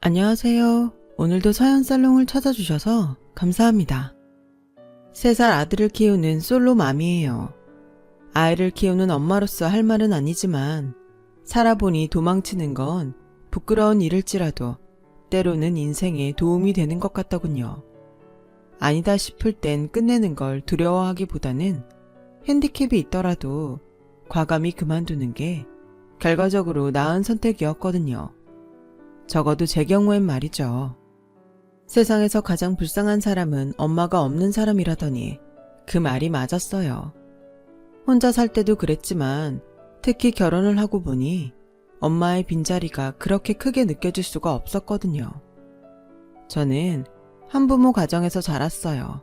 안녕하세요. 오늘도 서연살롱을 찾아주셔서 감사합니다. 3살 아들을 키우는 솔로 맘이에요. 아이를 키우는 엄마로서 할 말은 아니지만 살아보니 도망치는 건 부끄러운 일일지라도 때로는 인생에 도움이 되는 것 같더군요. 아니다 싶을 땐 끝내는 걸 두려워하기보다는 핸디캡이 있더라도 과감히 그만두는 게 결과적으로 나은 선택이었거든요. 적어도 제 경우엔 말이죠. 세상에서 가장 불쌍한 사람은 엄마가 없는 사람이라더니 그 말이 맞았어요. 혼자 살 때도 그랬지만 특히 결혼을 하고 보니 엄마의 빈자리가 그렇게 크게 느껴질 수가 없었거든요. 저는 한부모 가정에서 자랐어요.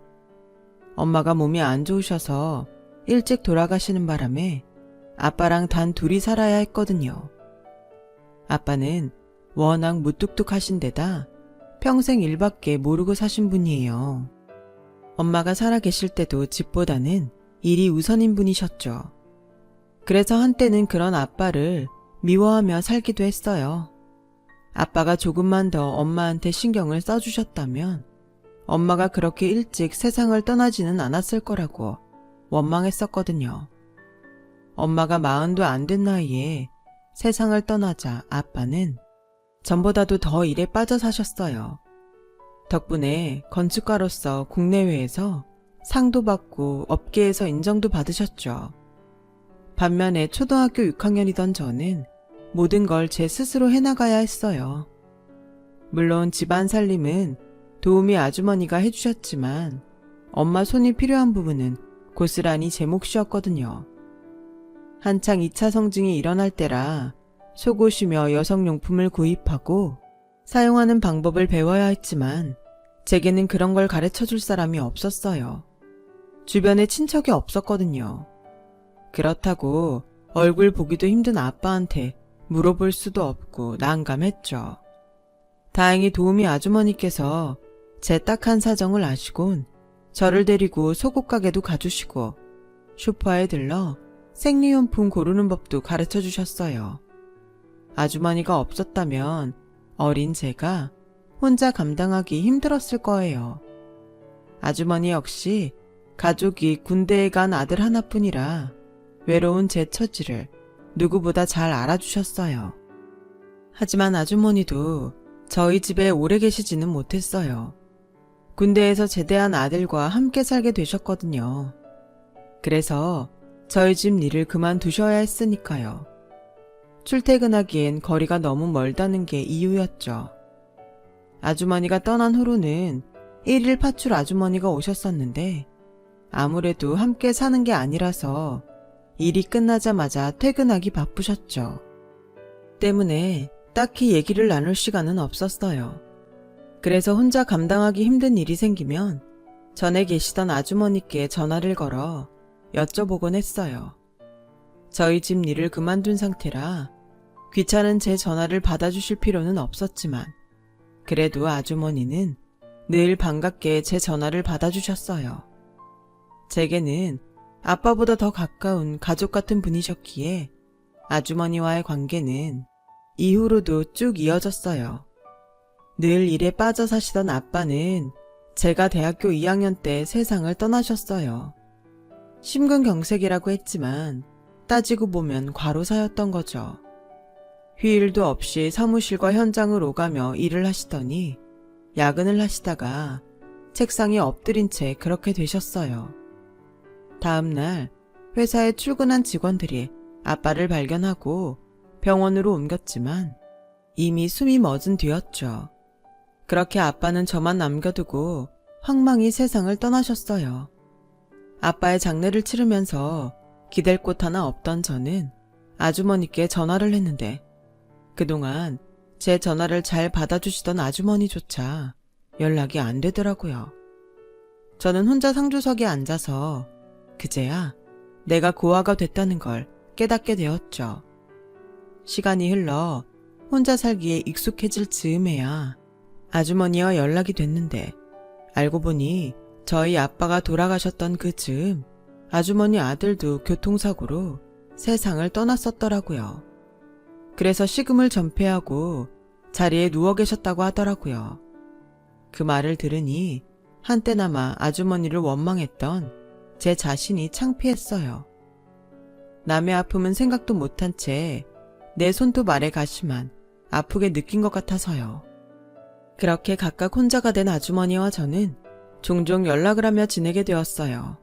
엄마가 몸이 안 좋으셔서 일찍 돌아가시는 바람에 아빠랑 단 둘이 살아야 했거든요. 아빠는 워낙 무뚝뚝하신 데다 평생 일밖에 모르고 사신 분이에요. 엄마가 살아계실 때도 집보다는 일이 우선인 분이셨죠. 그래서 한때는 그런 아빠를 미워하며 살기도 했어요. 아빠가 조금만 더 엄마한테 신경을 써주셨다면 엄마가 그렇게 일찍 세상을 떠나지는 않았을 거라고 원망했었거든요. 엄마가 40도 안 된 나이에 세상을 떠나자 아빠는 전보다도 더 일에 빠져 사셨어요. 덕분에 건축가로서 국내외에서 상도 받고 업계에서 인정도 받으셨죠. 반면에 초등학교 6학년이던 저는 모든 걸 제 스스로 해나가야 했어요. 물론 집안 살림은 도우미 아주머니가 해주셨지만 엄마 손이 필요한 부분은 고스란히 제 몫이었거든요. 한창 2차 성징이 일어날 때라 속옷이며 여성용품을 구입하고 사용하는 방법을 배워야 했지만 제게는 그런 걸 가르쳐줄 사람이 없었어요. 주변에 친척이 없었거든요. 그렇다고 얼굴 보기도 힘든 아빠한테 물어볼 수도 없고 난감했죠. 다행히 도우미 아주머니께서 제 딱한 사정을 아시곤 저를 데리고 속옷 가게도 가주시고 슈퍼에 들러 생리용품 고르는 법도 가르쳐 주셨어요. 아주머니가 없었다면 어린 제가 혼자 감당하기 힘들었을 거예요. 아주머니 역시 가족이 군대에 간 아들 하나뿐이라 외로운 제 처지를 누구보다 잘 알아주셨어요. 하지만 아주머니도 저희 집에 오래 계시지는 못했어요. 군대에서 제대한 아들과 함께 살게 되셨거든요. 그래서 저희 집 일을 그만두셔야 했으니까요. 출퇴근하기엔 거리가 너무 멀다는 게 이유였죠. 아주머니가 떠난 후로는 1일 파출 아주머니가 오셨었는데 아무래도 함께 사는 게 아니라서 일이 끝나자마자 퇴근하기 바쁘셨죠. 때문에 딱히 얘기를 나눌 시간은 없었어요. 그래서 혼자 감당하기 힘든 일이 생기면 전에 계시던 아주머니께 전화를 걸어 여쭤보곤 했어요. 저희 집 일을 그만둔 상태라 귀찮은 제 전화를 받아주실 필요는 없었지만 그래도 아주머니는 늘 반갑게 제 전화를 받아주셨어요. 제게는 아빠보다 더 가까운 가족 같은 분이셨기에 아주머니와의 관계는 이후로도 쭉 이어졌어요. 늘 일에 빠져 사시던 아빠는 제가 대학교 2학년 때 세상을 떠나셨어요. 심근경색이라고 했지만 따지고 보면 과로사였던 거죠. 휴일도 없이 사무실과 현장을 오가며 일을 하시더니 야근을 하시다가 책상에 엎드린 채 그렇게 되셨어요. 다음 날 회사에 출근한 직원들이 아빠를 발견하고 병원으로 옮겼지만 이미 숨이 멎은 뒤였죠. 그렇게 아빠는 저만 남겨두고 황망히 세상을 떠나셨어요. 아빠의 장례를 치르면서 기댈 곳 하나 없던 저는 아주머니께 전화를 했는데 그동안 제 전화를 잘 받아주시던 아주머니조차 연락이 안 되더라고요. 저는 혼자 상주석에 앉아서 그제야 내가 고아가 됐다는 걸 깨닫게 되었죠. 시간이 흘러 혼자 살기에 익숙해질 즈음에야 아주머니와 연락이 됐는데 알고 보니 저희 아빠가 돌아가셨던 그 즈음 아주머니 아들도 교통사고로 세상을 떠났었더라고요. 그래서 식음을 전폐하고 자리에 누워 계셨다고 하더라고요. 그 말을 들으니 한때나마 아주머니를 원망했던 제 자신이 창피했어요. 남의 아픔은 생각도 못한 채 내 손톱 아래 가시만 아프게 느낀 것 같아서요. 그렇게 각각 혼자가 된 아주머니와 저는 종종 연락을 하며 지내게 되었어요.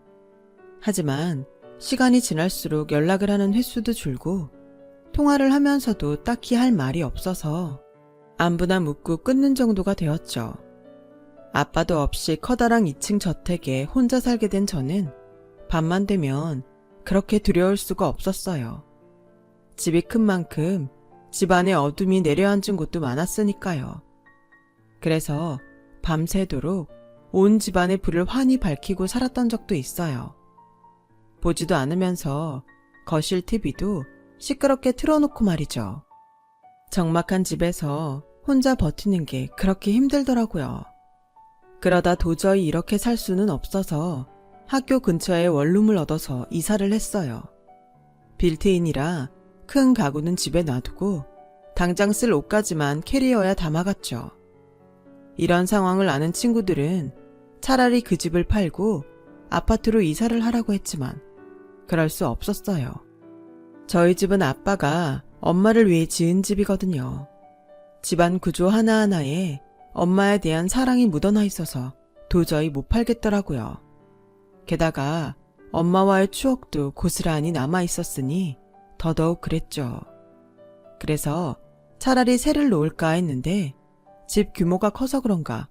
하지만 시간이 지날수록 연락을 하는 횟수도 줄고 통화를 하면서도 딱히 할 말이 없어서 안부나 묻고 끊는 정도가 되었죠. 아빠도 없이 커다란 2층 저택에 혼자 살게 된 저는 밤만 되면 그렇게 두려울 수가 없었어요. 집이 큰 만큼 집안에 어둠이 내려앉은 곳도 많았으니까요. 그래서 밤새도록 온 집안의 불을 환히 밝히고 살았던 적도 있어요. 보지도 않으면서 거실 TV도 시끄럽게 틀어놓고 말이죠. 적막한 집에서 혼자 버티는 게 그렇게 힘들더라고요. 그러다 도저히 이렇게 살 수는 없어서 학교 근처에 원룸을 얻어서 이사를 했어요. 빌트인이라 큰 가구는 집에 놔두고 당장 쓸 옷까지만 캐리어에 담아갔죠. 이런 상황을 아는 친구들은 차라리 그 집을 팔고 아파트로 이사를 하라고 했지만 그럴 수 없었어요. 저희 집은 아빠가 엄마를 위해 지은 집이거든요. 집안 구조 하나하나에 엄마에 대한 사랑이 묻어나 있어서 도저히 못 팔겠더라고요. 게다가 엄마와의 추억도 고스란히 남아 있었으니 더더욱 그랬죠. 그래서 차라리 새를 놓을까 했는데 집 규모가 커서 그런가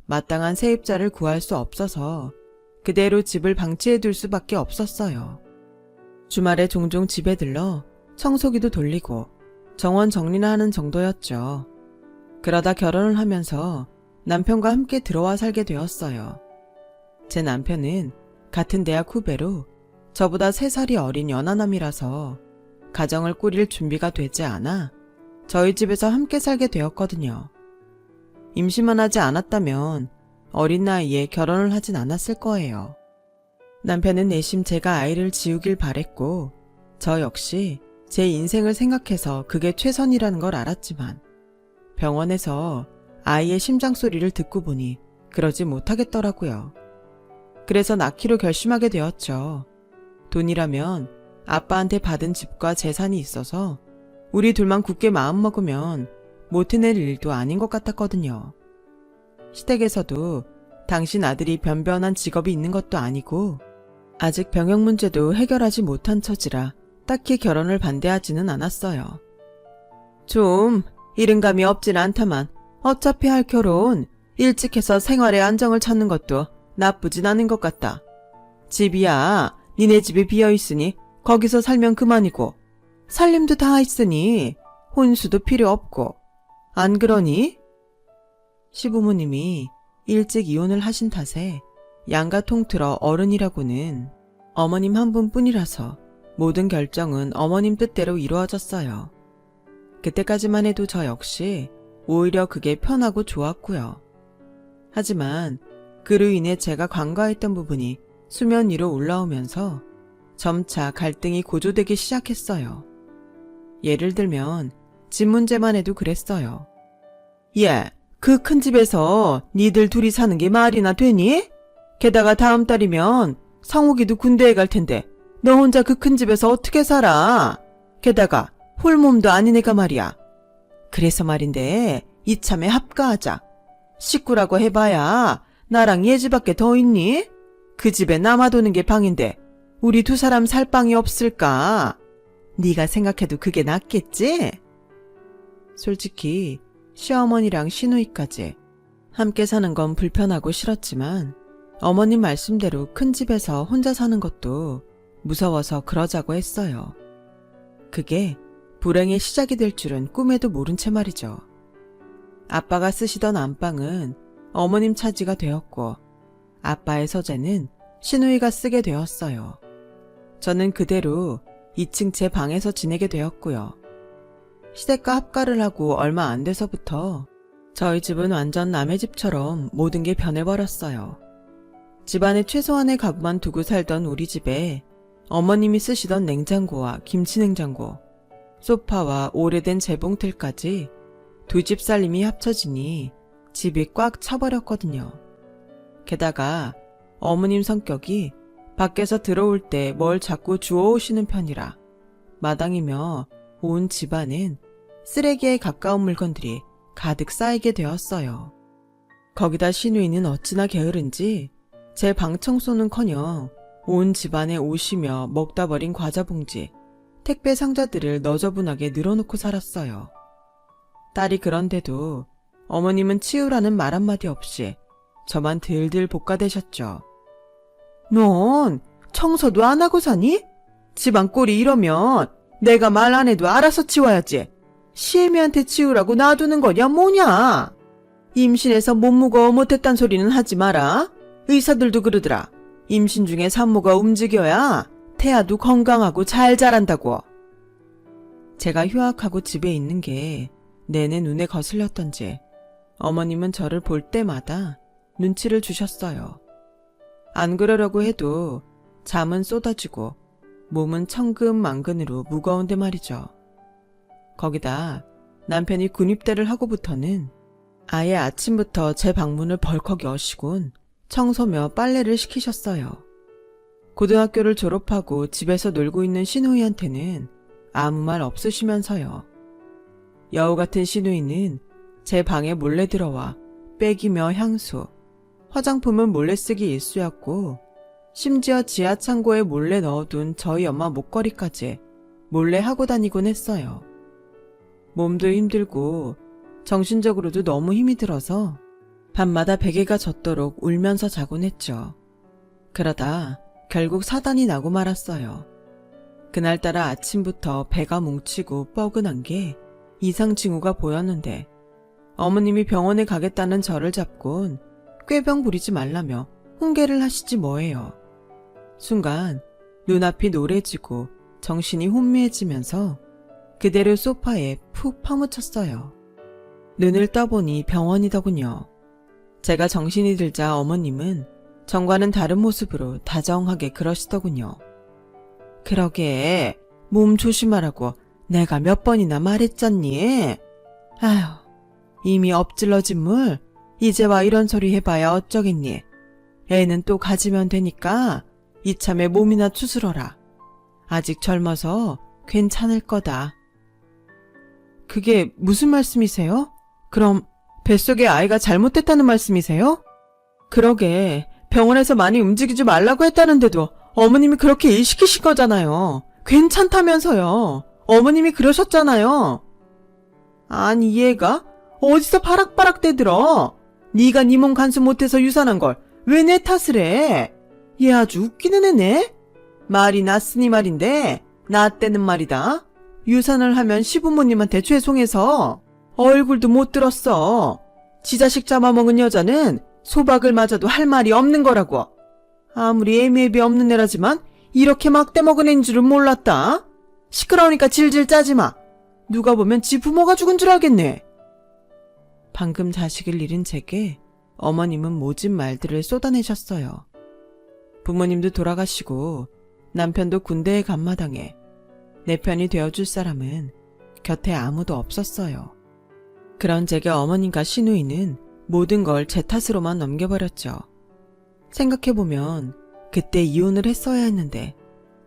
마땅한 세입자를 구할 수 없어서 그대로 집을 방치해둘 수밖에 없었어요. 주말에 종종 집에 들러 청소기도 돌리고 정원 정리나 하는 정도였죠. 그러다 결혼을 하면서 남편과 함께 들어와 살게 되었어요. 제 남편은 같은 대학 후배로 저보다 3살이 어린 연하남이라서 가정을 꾸릴 준비가 되지 않아 저희 집에서 함께 살게 되었거든요. 임신만 하지 않았다면 어린 나이에 결혼을 하진 않았을 거예요. 남편은 내심 제가 아이를 지우길 바랬고 저 역시 제 인생을 생각해서 그게 최선이라는 걸 알았지만 병원에서 아이의 심장 소리를 듣고 보니 그러지 못하겠더라고요. 그래서 낳기로 결심하게 되었죠. 돈이라면 아빠한테 받은 집과 재산이 있어서 우리 둘만 굳게 마음먹으면 못 해낼 일도 아닌 것 같았거든요. 시댁에서도 당신 아들이 변변한 직업이 있는 것도 아니고 아직 병역 문제도 해결하지 못한 처지라 딱히 결혼을 반대하지는 않았어요. 좀 이른 감이 없진 않다만 어차피 할 결혼 일찍 해서 생활의 안정을 찾는 것도 나쁘진 않은 것 같다. 집이야 니네 집이 비어있으니 거기서 살면 그만이고 살림도 다 있으니 혼수도 필요 없고 안 그러니? 시부모님이 일찍 이혼을 하신 탓에 양가 통틀어 어른이라고는 어머님 한 분뿐이라서 모든 결정은 어머님 뜻대로 이루어졌어요. 그때까지만 해도 저 역시 오히려 그게 편하고 좋았고요. 하지만 그로 인해 제가 간과했던 부분이 수면 위로 올라오면서 점차 갈등이 고조되기 시작했어요. 예를 들면 집 문제만 해도 그랬어요. 예, 그 큰 집에서 니들 둘이 사는 게 말이나 되니? 게다가 다음 달이면 성욱이도 군대에 갈 텐데 너 혼자 그 큰 집에서 어떻게 살아? 게다가 홀몸도 아닌 애가 말이야. 그래서 말인데 이참에 합가하자. 식구라고 해봐야 나랑 예지밖에 더 있니? 그 집에 남아도는 게 방인데 우리 두 사람 살 방이 없을까? 네가 생각해도 그게 낫겠지? 솔직히 시어머니랑 시누이까지 함께 사는 건 불편하고 싫었지만 어머님 말씀대로 큰 집에서 혼자 사는 것도 무서워서 그러자고 했어요. 그게 불행의 시작이 될 줄은 꿈에도 모른 채 말이죠. 아빠가 쓰시던 안방은 어머님 차지가 되었고 아빠의 서재는 시누이가 쓰게 되었어요. 저는 그대로 2층 제 방에서 지내게 되었고요. 시댁과 합가를 하고 얼마 안 돼서부터 저희 집은 완전 남의 집처럼 모든 게 변해버렸어요. 집안에 최소한의 가구만 두고 살던 우리 집에 어머님이 쓰시던 냉장고와 김치냉장고, 소파와 오래된 재봉틀까지 두 집 살림이 합쳐지니 집이 꽉 차버렸거든요. 게다가 어머님 성격이 밖에서 들어올 때 뭘 자꾸 주워오시는 편이라 마당이며 온 집안은 쓰레기에 가까운 물건들이 가득 쌓이게 되었어요. 거기다 시누이는 어찌나 게으른지 제 방 청소는커녕 온 집안에 옷이며 먹다 버린 과자 봉지, 택배 상자들을 너저분하게 늘어놓고 살았어요. 딸이 그런데도 어머님은 치우라는 말 한마디 없이 저만 들들 볶아대셨죠. 넌 청소도 안 하고 사니? 집안 꼴이 이러면 내가 말 안 해도 알아서 치워야지. 시애미한테 치우라고 놔두는 거냐 뭐냐? 임신해서 몸무거워 못했단 소리는 하지 마라. 의사들도 그러더라. 임신 중에 산모가 움직여야 태아도 건강하고 잘 자란다고. 제가 휴학하고 집에 있는 게 내내 눈에 거슬렸던지 어머님은 저를 볼 때마다 눈치를 주셨어요. 안 그러려고 해도 잠은 쏟아지고 몸은 천근만근으로 무거운데 말이죠. 거기다 남편이 군입대를 하고부터는 아예 아침부터 제 방문을 벌컥 여시곤 청소며 빨래를 시키셨어요. 고등학교를 졸업하고 집에서 놀고 있는 시누이한테는 아무 말 없으시면서요. 여우 같은 시누이는 제 방에 몰래 들어와 백이며 향수, 화장품은 몰래 쓰기 일쑤였고 심지어 지하 창고에 몰래 넣어둔 저희 엄마 목걸이까지 몰래 하고 다니곤 했어요. 몸도 힘들고 정신적으로도 너무 힘이 들어서 밤마다 베개가 젖도록 울면서 자곤 했죠. 그러다 결국 사단이 나고 말았어요. 그날따라 아침부터 배가 뭉치고 뻐근한 게 이상 징후가 보였는데 어머님이 병원에 가겠다는 저를 잡곤 꾀병 부리지 말라며 훈계를 하시지 뭐예요. 순간 눈앞이 노래지고 정신이 혼미해지면서 그대로 소파에 푹 파묻혔어요. 눈을 떠보니 병원이더군요. 제가 정신이 들자 어머님은 전과는 다른 모습으로 다정하게 그러시더군요. 그러게 몸 조심하라고 내가 몇 번이나 말했잖니. 아휴, 이미 엎질러진 물 이제 와 이런 소리 해봐야 어쩌겠니. 애는 또 가지면 되니까 이참에 몸이나 추스러라. 아직 젊어서 괜찮을 거다. 그게 무슨 말씀이세요? 그럼 뱃속에 아이가 잘못됐다는 말씀이세요? 그러게 병원에서 많이 움직이지 말라고 했다는데도 어머님이 그렇게 일 시키신 거잖아요. 괜찮다면서요. 어머님이 그러셨잖아요. 아니 얘가 어디서 바락바락 대들어. 네가 네 몸 간수 못해서 유산한 걸 왜 내 탓을 해. 얘 아주 웃기는 애네. 말이 났으니 말인데 나 때는 말이다. 유산을 하면 시부모님한테 죄송해서 얼굴도 못 들었어. 지 자식 잡아먹은 여자는 소박을 맞아도 할 말이 없는 거라고. 아무리 애미애비 없는 애라지만 이렇게 막대 먹은 애인 줄은 몰랐다. 시끄러우니까 질질 짜지 마. 누가 보면 지 부모가 죽은 줄 알겠네. 방금 자식을 잃은 제게 어머님은 모진 말들을 쏟아내셨어요. 부모님도 돌아가시고 남편도 군대에 간 마당에 내 편이 되어줄 사람은 곁에 아무도 없었어요. 그런 제게 어머님과 시누이는 모든 걸 제 탓으로만 넘겨버렸죠. 생각해보면 그때 이혼을 했어야 했는데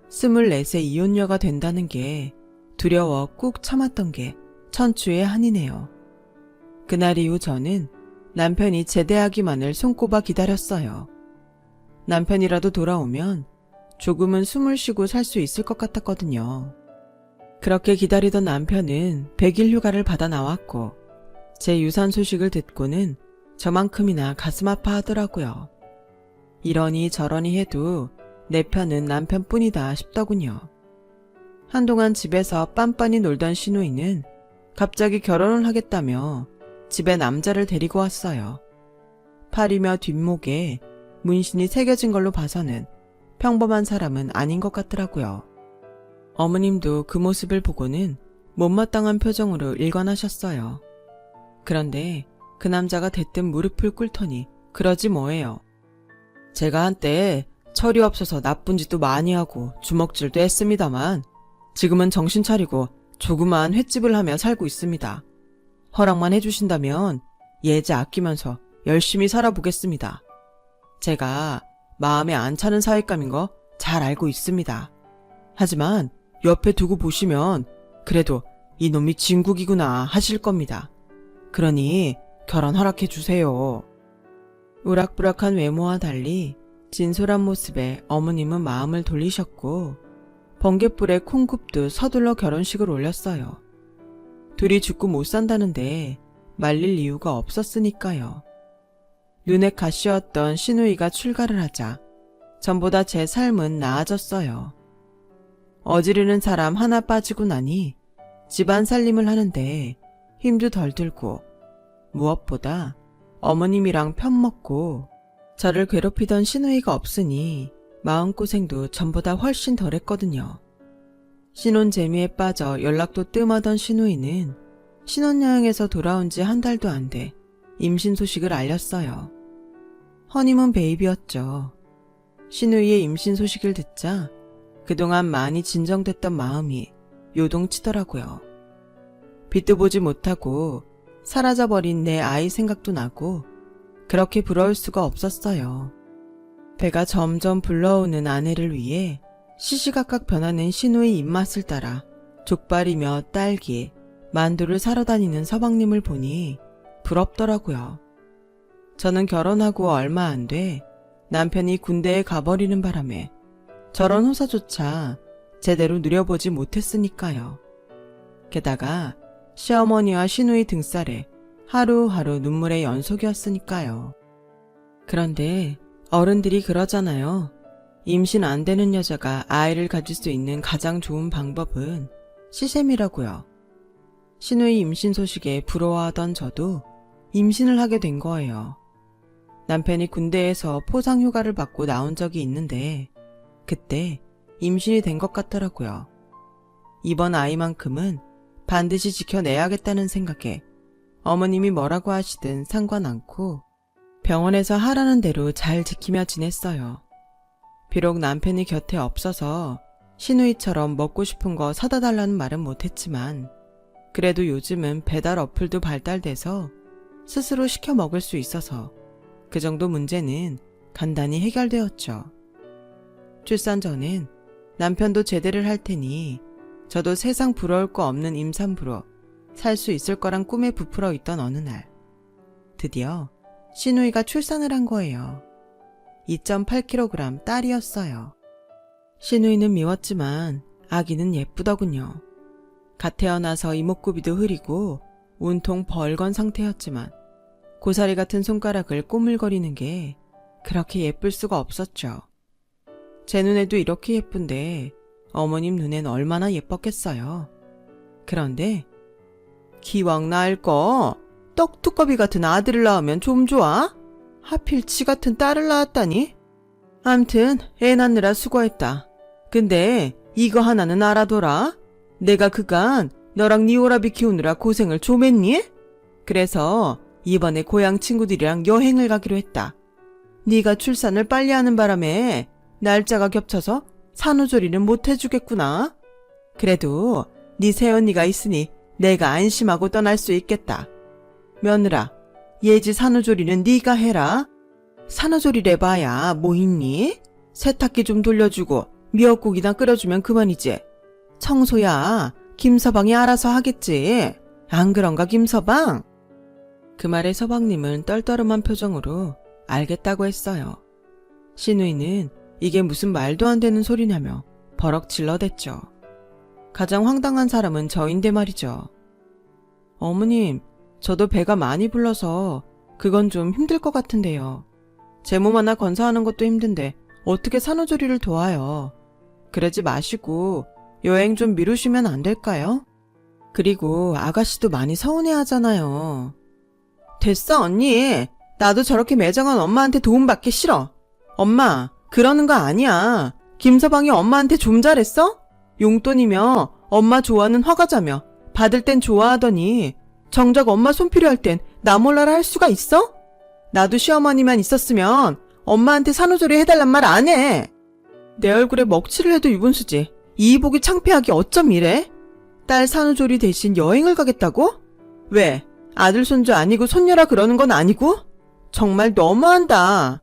24세 이혼녀가 된다는 게 두려워 꾹 참았던 게 천추의 한이네요. 그날 이후 저는 남편이 제대하기만을 손꼽아 기다렸어요. 남편이라도 돌아오면 조금은 숨을 쉬고 살 수 있을 것 같았거든요. 그렇게 기다리던 남편은 100일 휴가를 받아 나왔고 제 유산 소식을 듣고는 저만큼이나 가슴 아파하더라고요. 이러니 저러니 해도 내 편은 남편뿐이다 싶더군요. 한동안 집에서 빤빤히 놀던 시누이는 갑자기 결혼을 하겠다며 집에 남자를 데리고 왔어요. 팔이며 뒷목에 문신이 새겨진 걸로 봐서는 평범한 사람은 아닌 것 같더라고요. 어머님도 그 모습을 보고는 못마땅한 표정으로 일관하셨어요. 그런데 그 남자가 대뜸 무릎을 꿇더니 그러지 뭐예요. 제가 한때 철이 없어서 나쁜 짓도 많이 하고 주먹질도 했습니다만 지금은 정신 차리고 조그마한 횟집을 하며 살고 있습니다. 허락만 해주신다면 예제 아끼면서 열심히 살아보겠습니다. 제가 마음에 안 차는 사윗감인 거 잘 알고 있습니다. 하지만 옆에 두고 보시면 그래도 이놈이 진국이구나 하실 겁니다. 그러니 결혼 허락해 주세요. 우락부락한 외모와 달리 진솔한 모습에 어머님은 마음을 돌리셨고 번갯불에 콩국도 서둘러 결혼식을 올렸어요. 둘이 죽고 못 산다는데 말릴 이유가 없었으니까요. 눈에 가시였던 시누이가 출가를 하자 전보다 제 삶은 나아졌어요. 어지르는 사람 하나 빠지고 나니 집안 살림을 하는데 힘도 덜 들고 무엇보다 어머님이랑 편먹고 저를 괴롭히던 시누이가 없으니 마음고생도 전보다 훨씬 덜했거든요. 신혼 재미에 빠져 연락도 뜸하던 시누이는 신혼여행에서 돌아온 지 한 달도 안 돼 임신 소식을 알렸어요. 허니문 베이비였죠. 시누이의 임신 소식을 듣자 그동안 많이 진정됐던 마음이 요동치더라고요. 빛도 보지 못하고 사라져버린 내 아이 생각도 나고 그렇게 부러울 수가 없었어요. 배가 점점 불러오는 아내를 위해 시시각각 변하는 시누이 입맛을 따라 족발이며 딸기, 만두를 사러 다니는 서방님을 보니 부럽더라고요. 저는 결혼하고 얼마 안 돼 남편이 군대에 가버리는 바람에 저런 호사조차 제대로 누려보지 못했으니까요. 게다가 시어머니와 시누이 등살에 하루하루 눈물의 연속이었으니까요. 그런데 어른들이 그러잖아요. 임신 안 되는 여자가 아이를 가질 수 있는 가장 좋은 방법은 시샘이라고요. 시누이 임신 소식에 부러워하던 저도 임신을 하게 된 거예요. 남편이 군대에서 포상휴가를 받고 나온 적이 있는데 그때 임신이 된 것 같더라고요. 이번 아이만큼은 반드시 지켜내야겠다는 생각에 어머님이 뭐라고 하시든 상관 않고 병원에서 하라는 대로 잘 지키며 지냈어요. 비록 남편이 곁에 없어서 시누이처럼 먹고 싶은 거 사다 달라는 말은 못했지만 그래도 요즘은 배달 어플도 발달돼서 스스로 시켜 먹을 수 있어서 그 정도 문제는 간단히 해결되었죠. 출산 전엔 남편도 제대를 할 테니 저도 세상 부러울 거 없는 임산부로 살 수 있을 거란 꿈에 부풀어 있던 어느 날 드디어 시누이가 출산을 한 거예요. 2.8kg 딸이었어요. 시누이는 미웠지만 아기는 예쁘더군요. 갓 태어나서 이목구비도 흐리고 온통 벌건 상태였지만 고사리 같은 손가락을 꼬물거리는 게 그렇게 예쁠 수가 없었죠. 제 눈에도 이렇게 예쁜데 어머님 눈엔 얼마나 예뻤겠어요. 그런데 기왕 낳을 거 떡두꺼비 같은 아들을 낳으면 좀 좋아? 하필 지 같은 딸을 낳았다니? 암튼 애 낳느라 수고했다. 근데 이거 하나는 알아둬라. 내가 그간 너랑 니 오라비 키우느라 고생을 좀 했니? 그래서 이번에 고향 친구들이랑 여행을 가기로 했다. 네가 출산을 빨리 하는 바람에 날짜가 겹쳐서 산후조리는 못 해주겠구나. 그래도 네 새언니가 있으니 내가 안심하고 떠날 수 있겠다. 며느라, 예지 산후조리는 네가 해라. 산후조리를 해봐야 뭐 있니? 세탁기 좀 돌려주고 미역국이나 끓여주면 그만이지. 청소야 김서방이 알아서 하겠지. 안 그런가 김서방? 그 말에 서방님은 떨떠름한 표정으로 알겠다고 했어요. 시누이는 이게 무슨 말도 안 되는 소리냐며 버럭 질러댔죠. 가장 황당한 사람은 저인데 말이죠. 어머님, 저도 배가 많이 불러서 그건 좀 힘들 것 같은데요. 제 몸 하나 건사하는 것도 힘든데 어떻게 산후조리를 도와요. 그러지 마시고 여행 좀 미루시면 안 될까요? 그리고 아가씨도 많이 서운해하잖아요. 됐어 언니. 나도 저렇게 매정한 엄마한테 도움받기 싫어. 엄마, 그러는 거 아니야. 김서방이 엄마한테 좀 잘했어? 용돈이며 엄마 좋아하는 화과자며 받을 땐 좋아하더니 정작 엄마 손 필요할 땐 나 몰라라 할 수가 있어? 나도 시어머니만 있었으면 엄마한테 산후조리 해달란 말 안 해. 내 얼굴에 먹칠을 해도 유분수지. 이복이 창피하게 어쩜 이래? 딸 산후조리 대신 여행을 가겠다고? 왜? 아들 손주 아니고 손녀라 그러는 건 아니고? 정말 너무한다.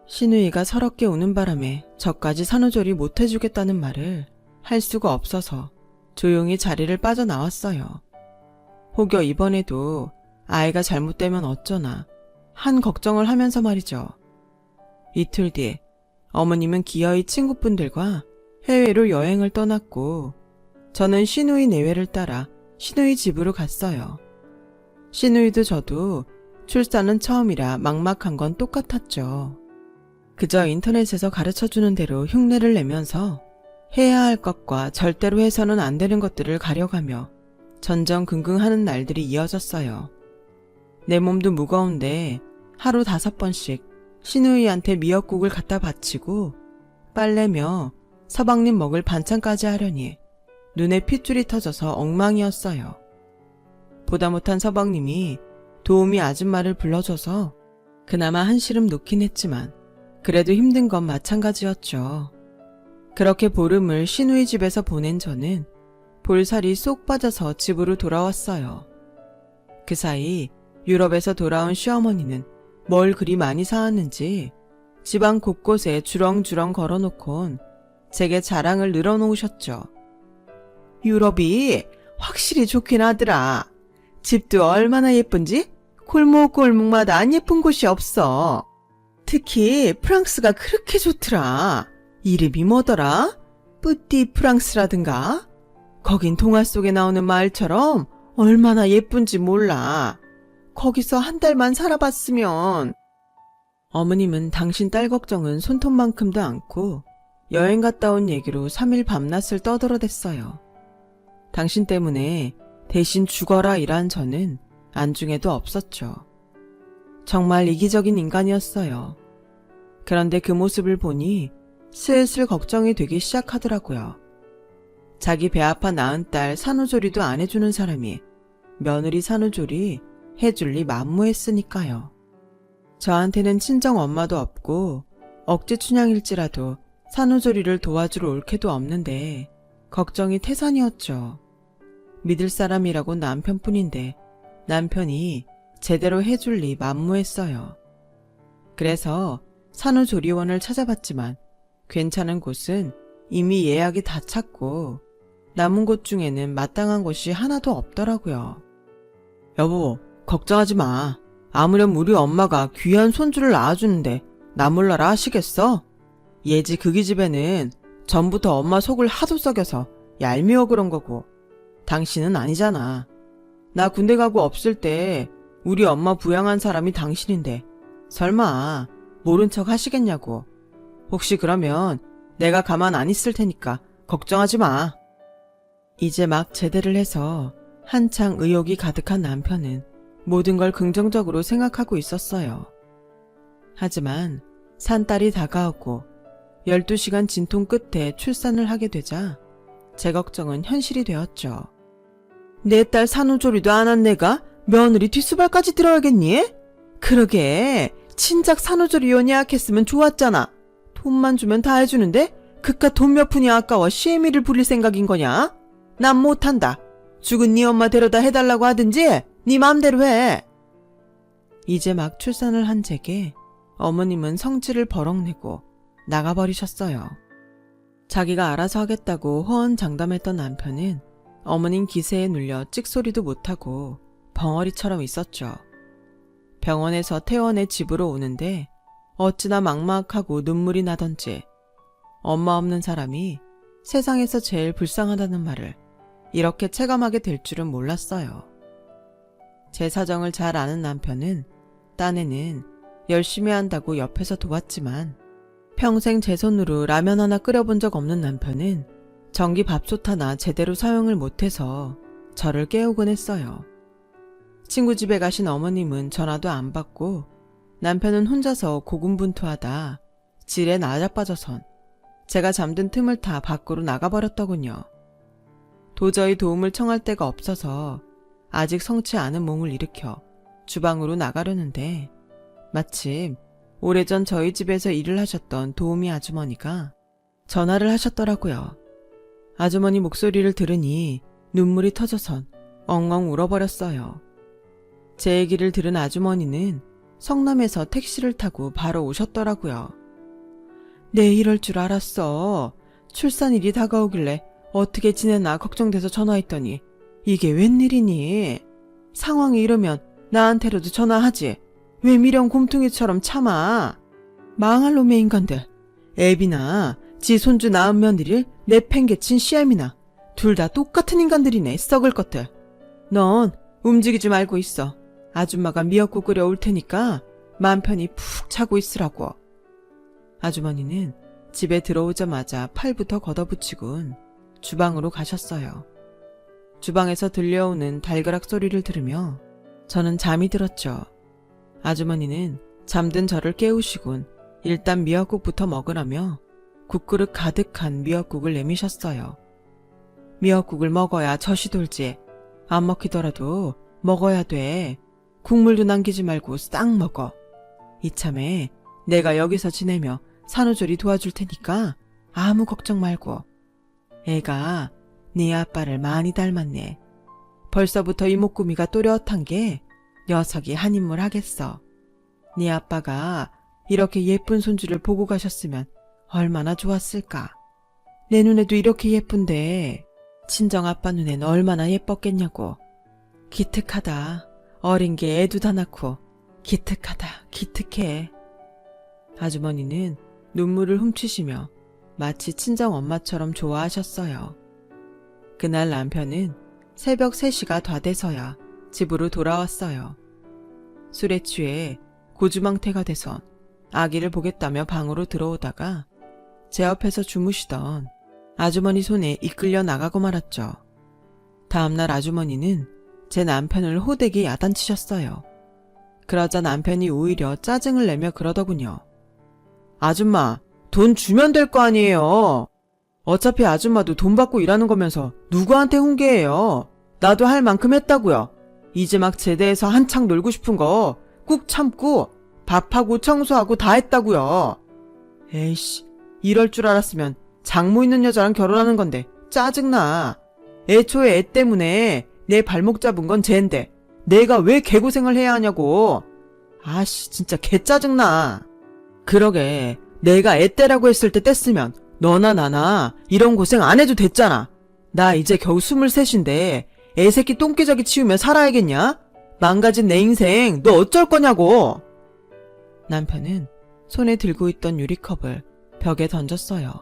신우이가 서럽게 우는 바람에 저까지 산후조리 못해주겠다는 말을 할 수가 없어서 조용히 자리를 빠져나왔어요. 혹여 이번에도 아이가 잘못되면 어쩌나 한 걱정을 하면서 말이죠. 이틀 뒤 어머님은 기어이 친구분들과 해외로 여행을 떠났고 저는 신우이 내외를 따라 신우이 집으로 갔어요. 신우이도 저도 출산은 처음이라 막막한 건 똑같았죠. 그저 인터넷에서 가르쳐주는 대로 흉내를 내면서 해야 할 것과 절대로 해서는 안 되는 것들을 가려가며 전전긍긍하는 날들이 이어졌어요. 내 몸도 무거운데 하루 5번씩 신우이한테 미역국을 갖다 바치고 빨래며 서방님 먹을 반찬까지 하려니 눈에 핏줄이 터져서 엉망이었어요. 보다 못한 서방님이 도우미 아줌마를 불러줘서 그나마 한시름 놓긴 했지만 그래도 힘든 건 마찬가지였죠. 그렇게 보름을 신우이 집에서 보낸 저는 볼살이 쏙 빠져서 집으로 돌아왔어요. 그 사이 유럽에서 돌아온 시어머니는 뭘 그리 많이 사왔는지 집안 곳곳에 주렁주렁 걸어놓곤 제게 자랑을 늘어놓으셨죠. 유럽이 확실히 좋긴 하더라. 집도 얼마나 예쁜지 골목골목마다 안 예쁜 곳이 없어. 특히 프랑스가 그렇게 좋더라. 이름이 뭐더라? 뿌띠 프랑스라든가? 거긴 동화 속에 나오는 마을처럼 얼마나 예쁜지 몰라. 거기서 한 달만 살아봤으면. 어머님은 당신 딸 걱정은 손톱만큼도 않고 여행 갔다 온 얘기로 3일 밤낮을 떠들어댔어요. 당신 때문에 대신 죽어라 이란 저는 안중에도 없었죠. 정말 이기적인 인간이었어요. 그런데 그 모습을 보니 슬슬 걱정이 되기 시작하더라고요. 자기 배 아파 낳은 딸 산후조리도 안 해주는 사람이 며느리 산후조리 해줄 리 만무했으니까요. 저한테는 친정 엄마도 없고 억지 춘향일지라도 산후조리를 도와주러 올 캐도 없는데 걱정이 태산이었죠. 믿을 사람이라고 남편뿐인데 남편이 제대로 해줄 리 만무했어요. 그래서 산후조리원을 찾아봤지만 괜찮은 곳은 이미 예약이 다 찼고 남은 곳 중에는 마땅한 곳이 하나도 없더라고요. 여보, 걱정하지 마. 아무렴 우리 엄마가 귀한 손주를 낳아주는데 나 몰라라 하시겠어? 예지 그기 집에는 전부터 엄마 속을 하도 썩여서 얄미워 그런 거고 당신은 아니잖아. 나 군대 가고 없을 때 우리 엄마 부양한 사람이 당신인데 설마 모른 척 하시겠냐고. 혹시 그러면 내가 가만 안 있을 테니까 걱정하지 마. 이제 막 제대를 해서 한창 의욕이 가득한 남편은 모든 걸 긍정적으로 생각하고 있었어요. 하지만 산딸이 다가오고 12시간 진통 끝에 출산을 하게 되자 제 걱정은 현실이 되었죠. 내 딸 산후조리도 안 한 내가 며느리 뒷수발까지 들어야겠니? 그러게 친작 산후조리원 예약했으면 좋았잖아. 돈만 주면 다 해주는데 그깟 돈 몇 푼이 아까워 시애미를 부릴 생각인 거냐? 난 못한다. 죽은 네 엄마 데려다 해달라고 하든지 네 맘대로 해. 이제 막 출산을 한 제게 어머님은 성질을 버럭내고 나가버리셨어요. 자기가 알아서 하겠다고 호언장담했던 남편은 어머님 기세에 눌려 찍소리도 못하고 벙어리처럼 있었죠. 병원에서 퇴원해 집으로 오는데 어찌나 막막하고 눈물이 나던지 엄마 없는 사람이 세상에서 제일 불쌍하다는 말을 이렇게 체감하게 될 줄은 몰랐어요. 제 사정을 잘 아는 남편은 딴에는 열심히 한다고 옆에서 도왔지만 평생 제 손으로 라면 하나 끓여본 적 없는 남편은 전기밥솥 하나 제대로 사용을 못해서 저를 깨우곤 했어요. 친구 집에 가신 어머님은 전화도 안 받고 남편은 혼자서 고군분투하다 질에 나자빠져선 제가 잠든 틈을 타 밖으로 나가버렸더군요. 도저히 도움을 청할 데가 없어서 아직 성치 않은 몸을 일으켜 주방으로 나가려는데 마침 오래전 저희 집에서 일을 하셨던 도우미 아주머니가 전화를 하셨더라고요. 아주머니 목소리를 들으니 눈물이 터져선 엉엉 울어버렸어요. 제 얘기를 들은 아주머니는 성남에서 택시를 타고 바로 오셨더라고요. 네, 이럴 줄 알았어. 출산일이 다가오길래 어떻게 지내나 걱정돼서 전화했더니 이게 웬일이니? 상황이 이러면 나한테라도 전화하지. 왜 미련 곰퉁이처럼 참아? 망할 놈의 인간들. 애비나 지 손주 낳은 며느리를 내팽개친 시애미나 둘 다 똑같은 인간들이네, 썩을 것들. 넌 움직이지 말고 있어. 아줌마가 미역국 끓여올 테니까 맘 편히 푹 자고 있으라고. 아주머니는 집에 들어오자마자 팔부터 걷어붙이곤 주방으로 가셨어요. 주방에서 들려오는 달그락 소리를 들으며 저는 잠이 들었죠. 아주머니는 잠든 저를 깨우시곤 일단 미역국부터 먹으라며 국그릇 가득한 미역국을 내미셨어요. 미역국을 먹어야 젖이 돌지. 안 먹히더라도 먹어야 돼. 국물도 남기지 말고 싹 먹어. 이참에 내가 여기서 지내며 산후조리 도와줄 테니까 아무 걱정 말고. 애가 네 아빠를 많이 닮았네. 벌써부터 이목구미가 또렷한 게 녀석이 한 인물 하겠어. 네 아빠가 이렇게 예쁜 손주를 보고 가셨으면 얼마나 좋았을까. 내 눈에도 이렇게 예쁜데 친정 아빠 눈엔 얼마나 예뻤겠냐고. 기특하다. 어린 게 애도 다 낳고 기특하다. 기특해. 아주머니는 눈물을 훔치시며 마치 친정 엄마처럼 좋아하셨어요. 그날 남편은 새벽 3시가 다 돼서야 집으로 돌아왔어요. 술에 취해 고주망태가 돼서 아기를 보겠다며 방으로 들어오다가 제 옆에서 주무시던 아주머니 손에 이끌려 나가고 말았죠. 다음날 아주머니는 제 남편을 호되게 야단치셨어요. 그러자 남편이 오히려 짜증을 내며 그러더군요. 아줌마, 돈 주면 될 거 아니에요. 어차피 아줌마도 돈 받고 일하는 거면서 누구한테 훈계해요. 나도 할 만큼 했다고요. 이제 막 제대해서 한창 놀고 싶은 거 꾹 참고 밥하고 청소하고 다 했다고요. 에이씨, 이럴 줄 알았으면 장모 있는 여자랑 결혼하는 건데 짜증나. 애초에 애 때문에 내 발목 잡은 건 쟤인데 내가 왜 개고생을 해야 하냐고. 아씨, 진짜 개 짜증나. 그러게, 내가 애 떼라고 했을 때 뗐으면 너나 나나 이런 고생 안 해도 됐잖아. 나 이제 겨우 23인데 애 새끼 똥기저귀 치우며 살아야겠냐? 망가진 내 인생 너 어쩔 거냐고. 남편은 손에 들고 있던 유리컵을 벽에 던졌어요.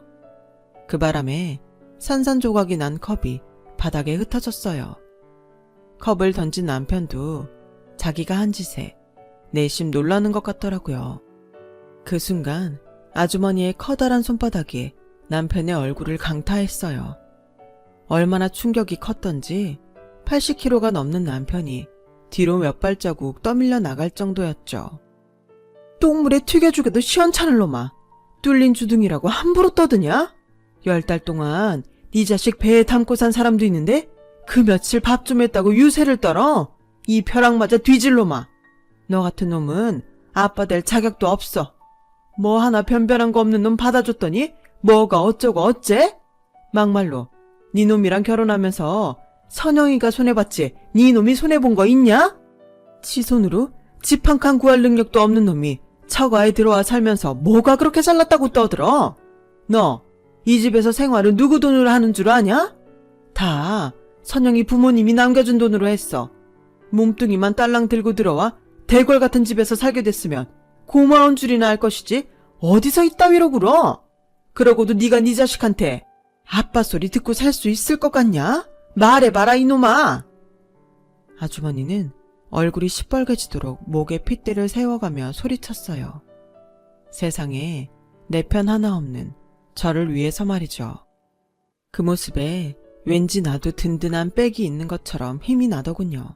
그 바람에 산산조각이 난 컵이 바닥에 흩어졌어요. 컵을 던진 남편도 자기가 한 짓에 내심 놀라는 것 같더라고요. 그 순간 아주머니의 커다란 손바닥이 남편의 얼굴을 강타했어요. 얼마나 충격이 컸던지 80kg가 넘는 남편이 뒤로 몇 발자국 떠밀려 나갈 정도였죠. 똥물에 튀겨 죽여도 시원찮을 놈아. 뚫린 주둥이라고 함부로 떠드냐? 10달 동안 네 자식 배에 담고 산 사람도 있는데 그 며칠 밥 좀 했다고 유세를 떨어? 이 벼락 맞아 뒤질 놈아. 너 같은 놈은 아빠 될 자격도 없어. 뭐 하나 변변한 거 없는 놈 받아줬더니 뭐가 어쩌고 어째? 막말로 네 놈이랑 결혼하면서 선영이가 손해봤지 네 놈이 손해본 거 있냐? 지 손으로 집 한 칸 구할 능력도 없는 놈이 처가에 들어와 살면서 뭐가 그렇게 잘났다고 떠들어? 너 이 집에서 생활은 누구 돈으로 하는 줄 아냐? 다 선영이 부모님이 남겨준 돈으로 했어. 몸뚱이만 딸랑 들고 들어와 대궐 같은 집에서 살게 됐으면 고마운 줄이나 알 것이지 어디서 이따위로 굴어? 그러고도 네가 네 자식한테 아빠 소리 듣고 살 수 있을 것 같냐? 말해봐라 이놈아. 아주머니는 얼굴이 시뻘개지도록 목에 핏대를 세워가며 소리쳤어요. 세상에 내 편 하나 없는 저를 위해서 말이죠. 그 모습에 왠지 나도 든든한 백이 있는 것처럼 힘이 나더군요.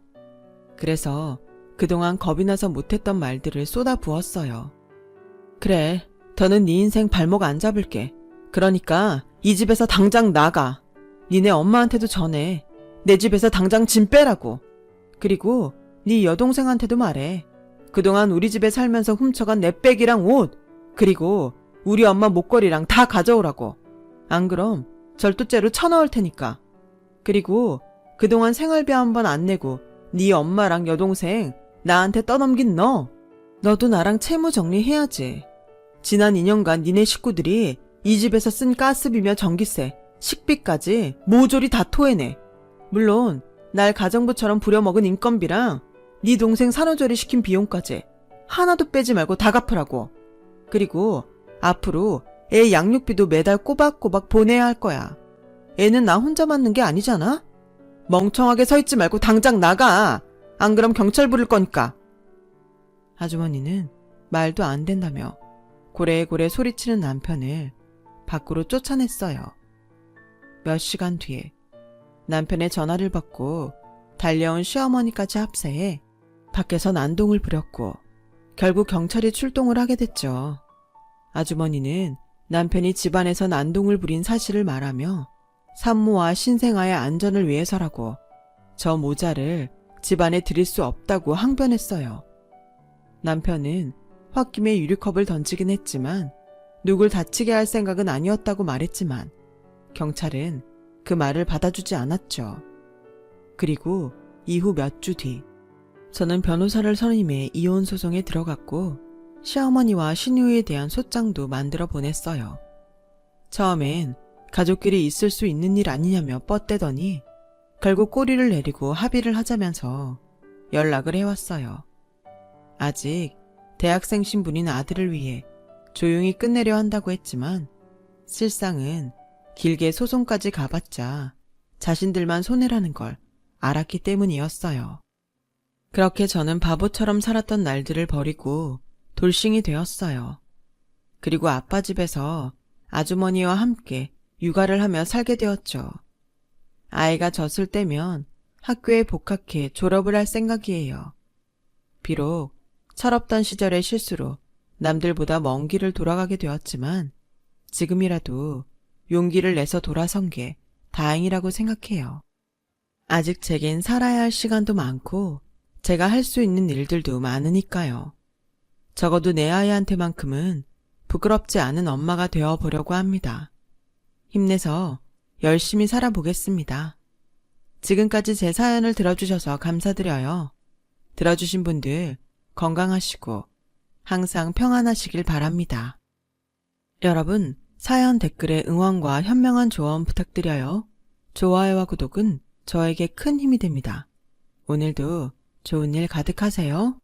그래서 그동안 겁이 나서 못했던 말들을 쏟아부었어요. 그래, 더는 네 인생 발목 안 잡을게. 그러니까 이 집에서 당장 나가. 니네 엄마한테도 전해. 내 집에서 당장 짐 빼라고. 그리고 네 여동생한테도 말해. 그동안 우리 집에 살면서 훔쳐간 내 백이랑 옷, 그리고 우리 엄마 목걸이랑 다 가져오라고. 안 그럼 절도죄로 쳐넣을 테니까. 그리고 그동안 생활비 한 번 안 내고 네 엄마랑 여동생 나한테 떠넘긴 너도 나랑 채무 정리해야지. 지난 2년간 니네 식구들이 이 집에서 쓴 가스비며 전기세, 식비까지 모조리 다 토해내. 물론 날 가정부처럼 부려먹은 인건비랑 네 동생 산후조리 시킨 비용까지 하나도 빼지 말고 다 갚으라고. 그리고 앞으로 애 양육비도 매달 꼬박꼬박 보내야 할 거야. 애는 나 혼자 맡는 게 아니잖아? 멍청하게 서 있지 말고 당장 나가. 안 그럼 경찰 부를 거니까. 아주머니는 말도 안 된다며 고래고래 소리치는 남편을 밖으로 쫓아냈어요. 몇 시간 뒤에 남편의 전화를 받고 달려온 시어머니까지 합세해 밖에서 난동을 부렸고 결국 경찰이 출동을 하게 됐죠. 아주머니는 남편이 집안에서 난동을 부린 사실을 말하며 산모와 신생아의 안전을 위해서라고 저 모자를 집안에 들일 수 없다고 항변했어요. 남편은 홧김에 유리컵을 던지긴 했지만 누굴 다치게 할 생각은 아니었다고 말했지만 경찰은 그 말을 받아주지 않았죠. 그리고 이후 몇 주 뒤 저는 변호사를 선임해 이혼 소송에 들어갔고 시어머니와 시누이에 대한 소장도 만들어 보냈어요. 처음엔 가족끼리 있을 수 있는 일 아니냐며 뻗대더니 결국 꼬리를 내리고 합의를 하자면서 연락을 해왔어요. 아직 대학생 신분인 아들을 위해 조용히 끝내려 한다고 했지만 실상은 길게 소송까지 가봤자 자신들만 손해라는 걸 알았기 때문이었어요. 그렇게 저는 바보처럼 살았던 날들을 버리고 돌싱이 되었어요. 그리고 아빠 집에서 아주머니와 함께 육아를 하며 살게 되었죠. 아이가 졌을 때면 학교에 복학해 졸업을 할 생각이에요. 비록 철없던 시절의 실수로 남들보다 먼 길을 돌아가게 되었지만 지금이라도 용기를 내서 돌아선 게 다행이라고 생각해요. 아직 제겐 살아야 할 시간도 많고 제가 할 수 있는 일들도 많으니까요. 적어도 내 아이한테만큼은 부끄럽지 않은 엄마가 되어보려고 합니다. 힘내서 열심히 살아보겠습니다. 지금까지 제 사연을 들어주셔서 감사드려요. 들어주신 분들 건강하시고 항상 평안하시길 바랍니다. 여러분, 사연 댓글에 응원과 현명한 조언 부탁드려요. 좋아요와 구독은 저에게 큰 힘이 됩니다. 오늘도 좋은 일 가득하세요.